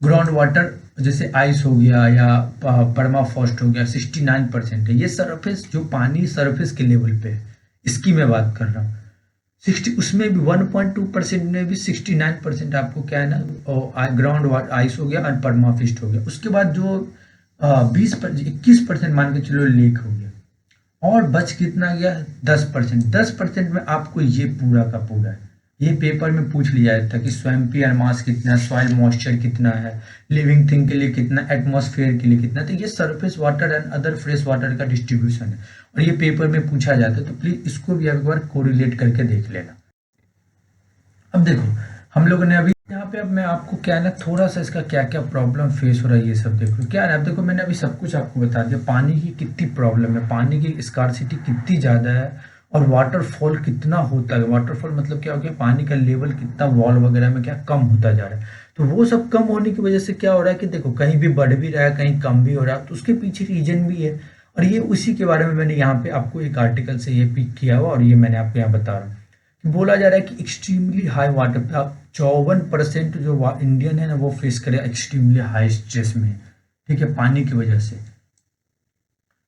ग्राउंड वाटर, जैसे आइस हो गया या परमाफ्रॉस्ट हो गया 69% है। ये सरफेस जो पानी सरफेस के लेवल पे है, इसकी मैं बात कर रहा हूँ। 60 उसमें भी 1.2% में भी 69% आपको क्या है ना ग्राउंड वाटर आइस हो गया और परमाफ्रॉस्ट हो गया। उसके बाद जो 21% मान के चलो लेक हो गया, और बच कितना गया 10%। 10% में आपको ये पूरा का पूरा है, ये पेपर में पूछ लिया था कि स्वैम्पी एयर मास कितना है, सॉइल मॉइस्चर कितना है, लिविंग थिंग के लिए कितना, एटमॉस्फेयर के लिए कितना। तो ये surface water and other fresh water का डिस्ट्रीब्यूशन है और ये पेपर में पूछा जाता है, तो प्लीज इसको भी एक बार कोरिलेट करके देख लेना। अब देखो हम लोगों ने अभी यहाँ पे, अब मैं आपको क्या है ना थोड़ा सा इसका क्या क्या प्रॉब्लम फेस हो रहा है ये सब देख लो। क्या है अब देखो मैंने अभी सब कुछ आपको बता दिया, पानी की कितनी प्रॉब्लम है, पानी की स्कार्सिटी कितनी ज़्यादा है और वाटरफॉल कितना होता है। वाटरफॉल मतलब क्या हो गया, पानी का लेवल कितना वॉल वगैरह में क्या कम होता जा रहा है। तो वो सब कम होने की वजह से क्या हो रहा है कि देखो कहीं भी बढ़ भी रहा है कहीं कम भी हो रहा है, तो उसके पीछे रीजन भी है। और ये उसी के बारे में मैंने यहाँ पे आपको एक आर्टिकल से ये पिक किया हुआ और ये मैंने आपको यहाँ बता रहा हूँ। बोला जा रहा है कि एक्सट्रीमली हाई वाटर, आप 54% जो इंडियन है ना वो फेस करे एक्सट्रीमली हाई स्ट्रेस में, ठीक है, पानी की वजह से।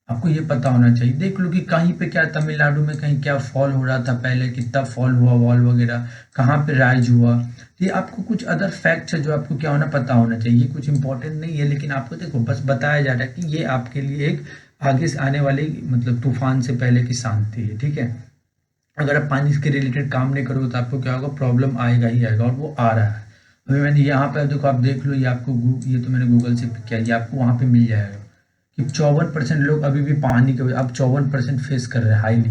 आपको ये पता होना चाहिए। देख लो कि कहीं पे क्या तमिलनाडु में कहीं क्या फॉल हो रहा था पहले, कितना फॉल हुआ वॉल वगैरह, कहाँ पे राइज हुआ। ये आपको कुछ अदर फैक्ट्स है जो आपको क्या होना पता होना चाहिए। ये कुछ इंपॉर्टेंट नहीं है, लेकिन आपको देखो बस बताया जा रहा है कि ये आपके लिए एक आगे से आने वाले मतलब तूफान से पहले की शांति है, ठीक है। अगर आप पानी के रिलेटेड काम नहीं करोगे तो आपको क्या होगा, प्रॉब्लम आएगा ही आएगा, और वो आ रहा है। अभी मैंने यहाँ पे देखो, आप देख लो, ये आपको ये तो मैंने गूगल से पिक किया, ये आपको वहाँ पे मिल जाएगा कि 54% लोग अभी भी पानी के अब 54% फेस कर रहे हैं हाईली।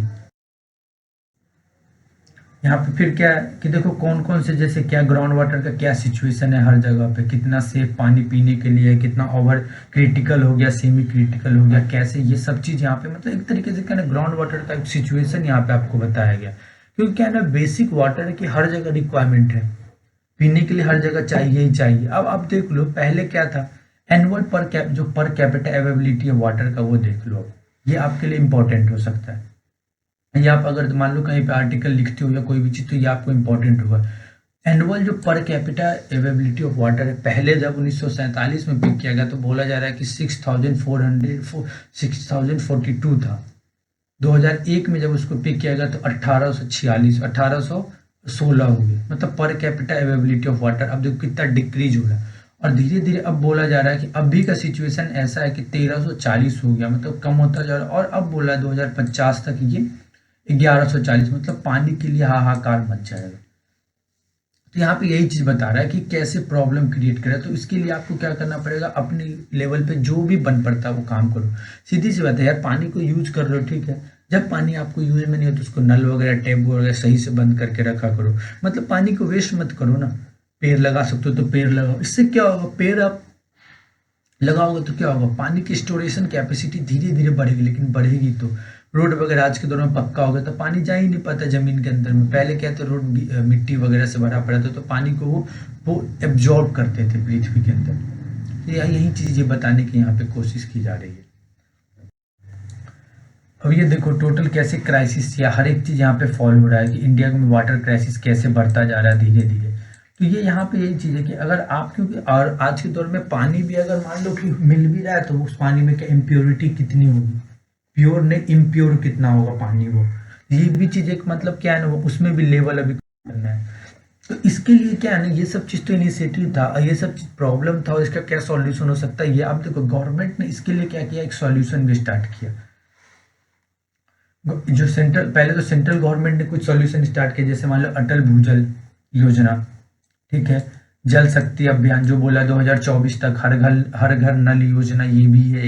यहाँ पे फिर क्या है कि देखो कौन कौन से, जैसे क्या ग्राउंड वाटर का क्या सिचुएशन है हर जगह पे, कितना सेफ पानी पीने के लिए, कितना ओवर क्रिटिकल हो गया, सेमी क्रिटिकल हो गया, कैसे ये सब चीज़ यहाँ पे मतलब एक तरीके से क्या ना ग्राउंड वाटर का सिचुएशन यहाँ पे आपको बताया गया। क्योंकि क्या है ना, बेसिक वाटर की हर जगह रिक्वायरमेंट है, पीने के लिए हर जगह चाहिए ही चाहिए। अब आप देख लो पहले क्या था, एनुअल जो पर कैपिटा अवेलेबिलिटी है वाटर का, वो देख लो, ये आपके लिए इंपॉर्टेंट हो सकता है। ये आप अगर मान लो कहीं पे आर्टिकल लिखते हो या कोई भी चीज़, तो ये आपको इंपॉर्टेंट होगा। एनुअल जो per capita availability of water है, पहले जब 1947 में पिक किया गया तो बोला जा रहा है कि 6,042 था। 2001 में जब उसको पिक किया गया तो 1816 हो गया, मतलब per capita availability of water. अब देखो कितना डिक्रीज हो रहा है, और धीरे धीरे अब बोला जा रहा है कि अभी का सिचुएशन ऐसा है कि 1340 हो गया, मतलब कम होता जा रहा है। और अब बोला है 2050 तक ये 1140, मतलब पानी के लिए हाहाकार मच जाएगा। तो यहाँ पे यही चीज बता रहा है कि कैसे प्रॉब्लम क्रिएट करे। तो इसके लिए आपको क्या करना पड़ेगा, अपने लेवल पे जो भी बन पड़ता है वो काम करो। सीधी सी बात है यार, पानी को यूज कर रहे हो ठीक है, जब पानी आपको यूज में नहीं हो तो उसको नल वगैरह टैप वगैरह सही से बंद करके रखा करो। मतलब पानी को वेस्ट मत करो ना। पेड़ लगा सकते हो तो पेड़ लगाओ, इससे क्या होगा, पेड़ आप लगाओगे तो क्या होगा, पानी की स्टोरेशन कैपेसिटी धीरे धीरे बढ़ेगी। लेकिन बढ़ेगी तो रोड वगैरह आज के दौर में पक्का हो गया तो पानी जा ही नहीं पाता जमीन के अंदर में। पहले क्या था, रोड मिट्टी वगैरह से भरा पड़ा था, तो पानी को वो एब्जॉर्ब करते थे पृथ्वी के अंदर। तो यही चीजें बताने की यहाँ पे कोशिश की जा रही है। अब ये देखो टोटल कैसे क्राइसिस या हर एक चीज यहाँ पे फॉलो हो रहा है कि इंडिया में वाटर क्राइसिस कैसे बढ़ता जा रहा है धीरे धीरे। तो ये यहाँ पे यही चीज है कि अगर आप, क्योंकि और आज के दौर में पानी भी अगर मान लो कि मिल भी रहा है तो उस पानी में क्या इम्प्योरिटी कितनी होगी, प्योर नहीं इम्प्योर कितना होगा पानी वो, ये भी चीज एक मतलब क्या है ना, वो उसमें भी लेवल अभी करना है। तो इसके लिए क्या है ना, ये सब चीज तो इनिशिएटिव था, ये सब चीज प्रॉब्लम था, और इसका क्या सॉल्यूशन हो सकता है ये आप देखो। गवर्नमेंट ने इसके लिए क्या किया, एक सॉल्यूशन भी स्टार्ट किया। जो सेंट्रल, पहले तो सेंट्रल गवर्नमेंट ने कुछ सॉल्यूशन स्टार्ट किया, जैसे मान लो अटल भूजल योजना, ठीक है, जल शक्ति अभियान जो बोला 2024 तक, हर घर नल योजना, ये भी है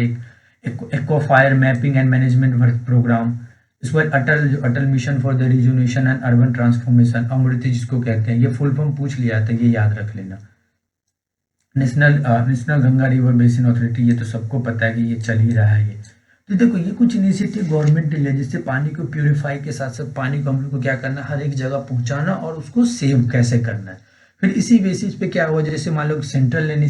एक aquifer mapping and management work programme. इस पर Atal mission for the rejuvenation and urban transformation, AMRUT जिसको कहते हैं, ये फुल फॉर्म पूछ लिया था, ये याद रख लेना। National Ganga river basin authority, ये तो सबको पता है कि ये चल ही रहा है ये। तो देखो ये कुछ इनिशिएटिव गवर्नमेंट ने लिया, जिससे पानी को प्यूरिफाई के साथ साथ पानी को हम लोग को क्या करना है, हर एक जगह पहुंचाना और उसको सेव कैसे करना है। फिर इसी बेसिस पे क्या हुआ, जैसे मान लो सेंट्रल ने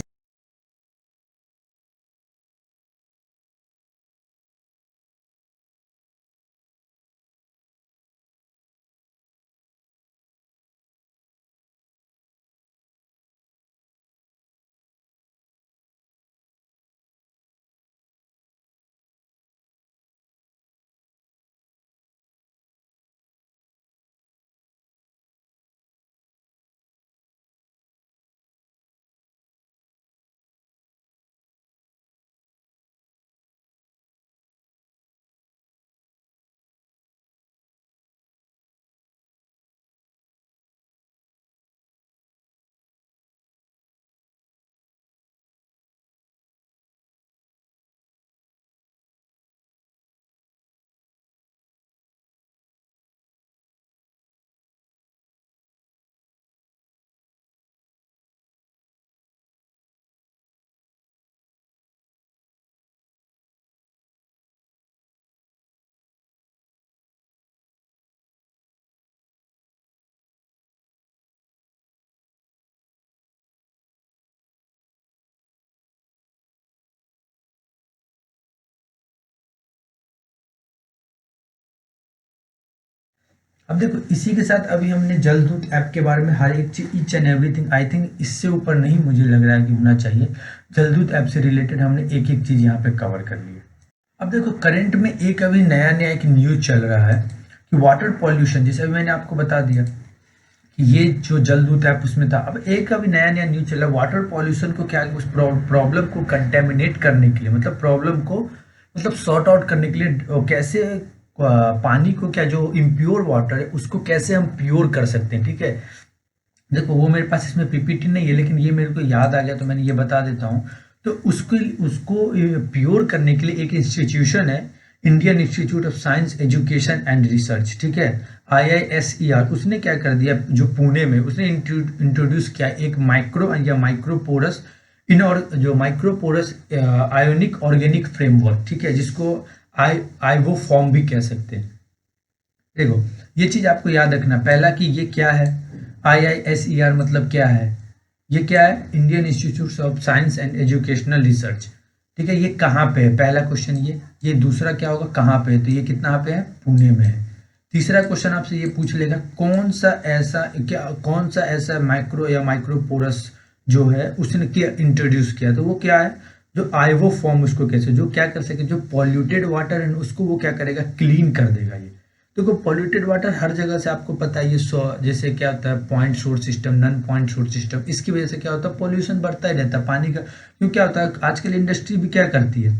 अब देखो इसी के साथ अभी हमने जलदूत ऐप के बारे में हर एक चीज each and everything, I think इससे ऊपर नहीं मुझे लग रहा है कि होना चाहिए। जलदूत ऐप से रिलेटेड हमने एक एक चीज यहाँ पे कवर कर ली है। अब देखो करंट में एक अभी नया नया एक न्यूज चल रहा है कि वाटर पॉल्यूशन, जैसे अभी मैंने आपको बता दिया कि ये जो जलदूत ऐप उसमें था, अब एक अभी नया नया न्यूज चल रहा है वाटर पॉल्यूशन को क्या, उस प्रॉब्लम को कंटेमिनेट करने के लिए, मतलब प्रॉब्लम को मतलब सॉर्ट आउट करने के लिए कैसे पानी को क्या, जो इम्प्योर वाटर है उसको कैसे हम प्योर कर सकते हैं, ठीक है। देखो वो मेरे पास इसमें पीपीटी नहीं है, लेकिन ये मेरे को याद आ गया तो मैंने ये बता देता हूँ। तो उसको प्योर करने के लिए एक इंस्टीट्यूशन है, Indian institute of science education and research, ठीक है, IISER। उसने क्या कर दिया, जो पुणे में उसने इंट्रोड्यूस किया एक माइक्रो या माइक्रोपोरस इन और जो माइक्रोपोरस आयोनिक ऑर्गेनिक फ्रेमवर्क, ठीक है, जिसको आईवो फॉर्म भी कह सकते हैं। देखो ये चीज आपको याद रखना, पहला कि ये क्या है, IISER मतलब क्या है, ये क्या है, Indian institute of science and educational research, ठीक है। ये कहाँ पे है, पहला क्वेश्चन ये दूसरा क्या होगा, कहाँ पे है, तो ये कितना पे है, पुणे में है। तीसरा क्वेश्चन आपसे ये पूछ लेगा कौन सा ऐसा माइक्रो या माइक्रोपोरस जो है उसने क्या इंट्रोड्यूस किया, तो वो क्या है, जो आइवो फॉर्म उसको कैसे, जो क्या कर सके, जो पॉल्यूटेड वाटर है उसको वो क्या करेगा, क्लीन कर देगा। ये देखो पॉल्यूटेड वाटर हर जगह से आपको पता है, ये जैसे क्या होता है point source system, non point source system, इसकी वजह से क्या होता है, पॉल्यूशन बढ़ता ही रहता है पानी का। क्यों, क्या होता है आजकल इंडस्ट्री भी क्या करती है,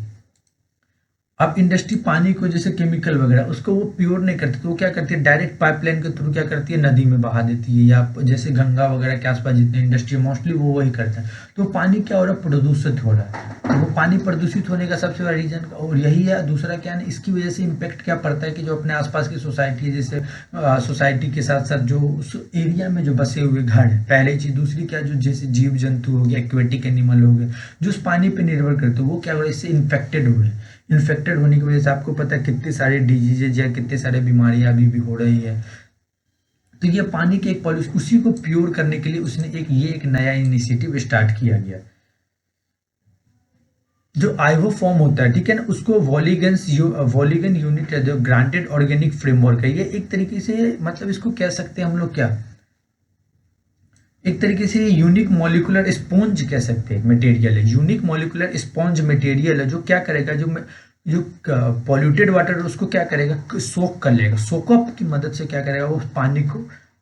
अब इंडस्ट्री पानी को जैसे केमिकल वगैरह उसको वो प्योर नहीं करती, तो वो क्या करती है डायरेक्ट पाइपलाइन के थ्रू क्या करती है, नदी में बहा देती है, या जैसे गंगा वगैरह के आसपास जितने इंडस्ट्री मोस्टली वो वही करते हैं। तो पानी क्या हो रहा है, प्रदूषित हो रहा है। तो वो पानी प्रदूषित होने का सबसे बड़ा रीजन और यही है। दूसरा क्या है, इसकी वजह से इम्पेक्ट क्या पड़ता है कि जो अपने आसपास की सोसाइटी है, जैसे सोसाइटी के साथ साथ जो उस एरिया में जो बसे हुए घर है, पहली चीज। दूसरी क्या, जो जैसे जीव जंतु हो गया, एक्वेटिक एनिमल हो गए, जो उस पानी पे निर्भर करते हो, वो क्या हो रहा है, इससे इन्फेक्टेड हो रहे हैं। इन्फेक्टेड होने की वजह से आपको पता है कितने सारे डिजीजेज या कितने सारे बीमारियां अभी भी हो रही है। तो ये पानी के एक पॉल्यूशन, उसी को प्योर करने के लिए उसने एक नया इनिशिएटिव स्टार्ट किया गया, जो आइवो फॉर्म होता है, ठीक है ना, उसको वॉलीगन यूनिट है, जो ग्रांटेड ऑर्गेनिक फ्रेमवर्क है। ये एक तरीके से मतलब इसको कह सकते हैं हम लोग क्या, एक तरीके से यूनिक मॉलिकुलर स्पॉन्ज कह सकते हैं, मटेरियल है, यूनिक मॉलिकुलर स्पॉन्ज मटेरियल है, जो क्या करेगा, जो पॉल्यूटेड वाटर है उसको क्या करेगा, सोक कर लेगा, सोकअप की मदद से क्या करेगा, वो पानी को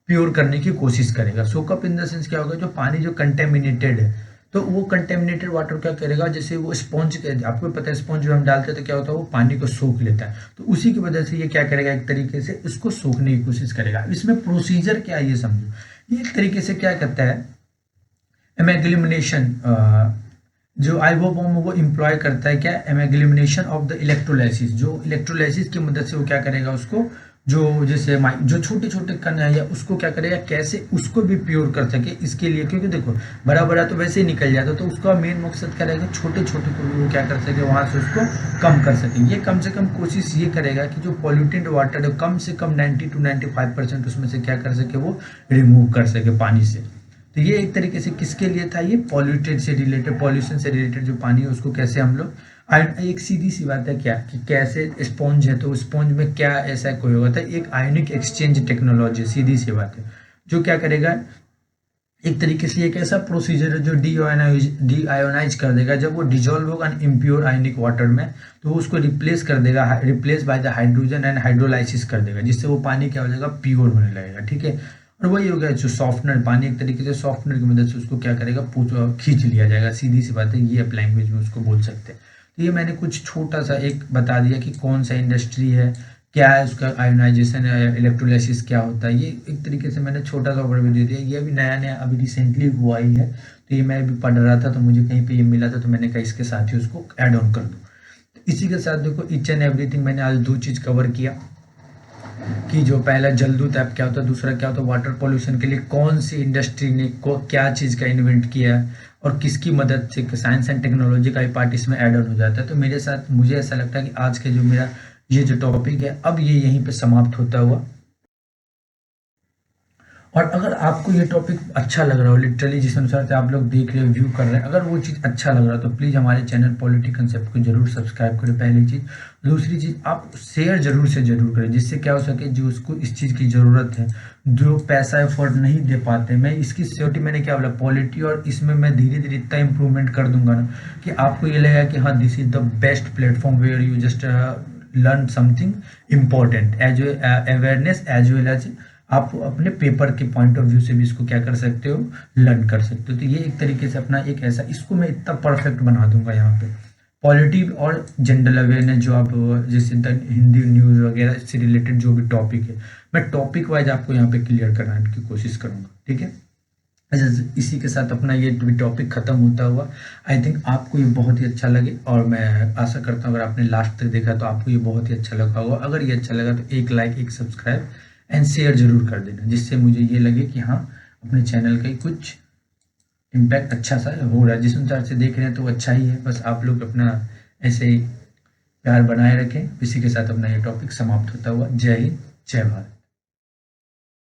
प्योर करने की कोशिश करेगा। सोकअप इन द सेंस क्या होगा, जो पानी जो कंटेमिनेटेड है, तो वो कंटेमिनेटेड वाटर क्या करेगा, जैसे वो स्पॉन्ज, आपको पता है स्पॉन्ज जो हम डालते हैं तो क्या होता है, वो पानी को सोख लेता है, तो उसी की वजह से ये क्या करेगा, एक तरीके से उसको सोखने की कोशिश करेगा। इसमें प्रोसीजर क्या है ये समझो, ये एक तरीके से क्या करता है, एमेग्लिमिनेशन, जो आइवोफॉर्म वो इम्प्लॉय करता है क्या, एमेग्लिमिनेशन ऑफ द इलेक्ट्रोलाइसिस, जो इलेक्ट्रोलाइसिस की मदद से वो क्या करेगा, उसको जो जैसे जो छोटे छोटे कण है या उसको क्या करेगा, कैसे उसको भी प्योर कर सके, इसके लिए, क्योंकि देखो बड़ा बड़ा तो वैसे ही निकल जाता, तो उसका मेन मकसद क्या रहेगा, छोटे छोटे को भी वो क्या कर सके, वहां से उसको कम कर सके। ये कम से कम कोशिश ये करेगा कि जो पॉल्यूटेड वाटर है कम से कम 90 to 95% उसमें से क्या कर सके, वो रिमूव कर सके पानी से। तो ये एक तरीके से किसके लिए था, ये पॉल्यूटेड से रिलेटेड, पॉल्यूशन से रिलेटेड जो पानी है उसको कैसे हम लोग, एक सीधी सी बात है क्या कि कैसे स्पॉन्ज है, तो स्पॉन्ज में क्या ऐसा कोई होगा, था एक आयोनिक एक्सचेंज टेक्नोलॉजी, सीधी सी बात है, जो क्या करेगा, एक तरीके से एक ऐसा प्रोसीजर है जो डीआयोनाइज कर देगा, जब वो डिजोल्व होगा इम्प्योर आयोनिक वाटर में, तो वो उसको रिप्लेस कर देगा, replace by the hydrogen and hydrolysis कर देगा, जिससे वो पानी क्या हो जाएगा, प्योर होने लगेगा, ठीक है। और वही हो गया जो सॉफ्टनर, पानी एक तरीके से सॉफ्टनर की मदद से उसको क्या करेगा, खींच लिया जाएगा, सीधी सी बात है, ये आप लैंग्वेज में उसको बोल सकते हैं। तो ये मैंने कुछ छोटा सा एक बता दिया कि कौन सा इंडस्ट्री है, क्या है उसका आयोनाइजेशन, इलेक्ट्रोलाइसिस क्या होता है, ये एक तरीके से मैंने छोटा सा ओवरव्यू दे दिया। ये अभी नया नया अभी रिसेंटली हुआ ही है, तो ये मैं अभी पढ़ रहा था, तो मुझे कहीं पे ये मिला था, तो मैंने कहा इसके साथ ही उसको ऐड ऑन कर दूँ। तो इसी के साथ देखो ईच एंड एवरीथिंग मैंने आज 2 चीज़ कवर किया, कि जो पहला जलदूत ऐप क्या होता है, दूसरा क्या होता है वाटर पोल्यूशन के लिए कौन सी इंडस्ट्री ने क्या चीज़ का इन्वेंट किया है, और किसकी मदद से साइंस एंड टेक्नोलॉजी का ही पार्ट इसमें ऐड ऑन हो जाता है। तो मेरे साथ मुझे ऐसा लगता है कि आज के जो मेरा ये जो टॉपिक है अब ये यहीं पे समाप्त होता हुआ। और अगर आपको ये टॉपिक अच्छा लग रहा हो, लिटरली जिस अनुसार से आप लोग देख रहे हो, व्यू कर रहे हैं, अगर वो चीज़ अच्छा लग रहा है तो प्लीज़ हमारे चैनल पॉलिटी कंसेप्ट को जरूर सब्सक्राइब करें, पहली चीज़। दूसरी चीज़, आप शेयर जरूर से जरूर करें, जिससे क्या हो सके, जो उसको इस चीज़ की ज़रूरत है, जो पैसा एफर्ट नहीं दे पाते, मैं इसकी सिक्योरिटी, मैंने क्या बोला पॉलिटी, और इसमें मैं धीरे धीरे इतना इंप्रूवमेंट कर दूंगा ना कि आपको ये लगेगा कि हाँ this is the best platform where you just learn something important as awareness as well as आप अपने पेपर के पॉइंट ऑफ व्यू से भी इसको क्या कर सकते हो, लर्न कर सकते हो। तो ये एक तरीके से अपना एक ऐसा, इसको मैं इतना परफेक्ट बना दूंगा यहाँ पे पॉलिटी और जनरल अवेयरनेस जो आप जैसे हिंदी न्यूज़ वगैरह से रिलेटेड जो भी टॉपिक है, मैं टॉपिक वाइज आपको यहाँ पे क्लियर कराने की कोशिश करूँगा, ठीक है। अच्छा, इसी के साथ अपना ये टॉपिक ख़त्म होता हुआ, आई थिंक आपको ये बहुत ही अच्छा लगे और मैं आशा करता हूँ अगर आपने लास्ट तक देखा तो आपको ये बहुत ही अच्छा लगा होगा। अगर ये अच्छा लगा तो एक लाइक, एक सब्सक्राइब एंड शेयर जरूर कर देना, जिससे मुझे ये लगे कि हाँ अपने चैनल का कुछ इम्पैक्ट अच्छा सा हो रहा है। जिस अनुसार से देख रहे हैं तो अच्छा ही है, बस आप लोग अपना ऐसे ही प्यार बनाए रखें। इसी के साथ अपना ये टॉपिक समाप्त होता हुआ। जय हिंद, जय भारत।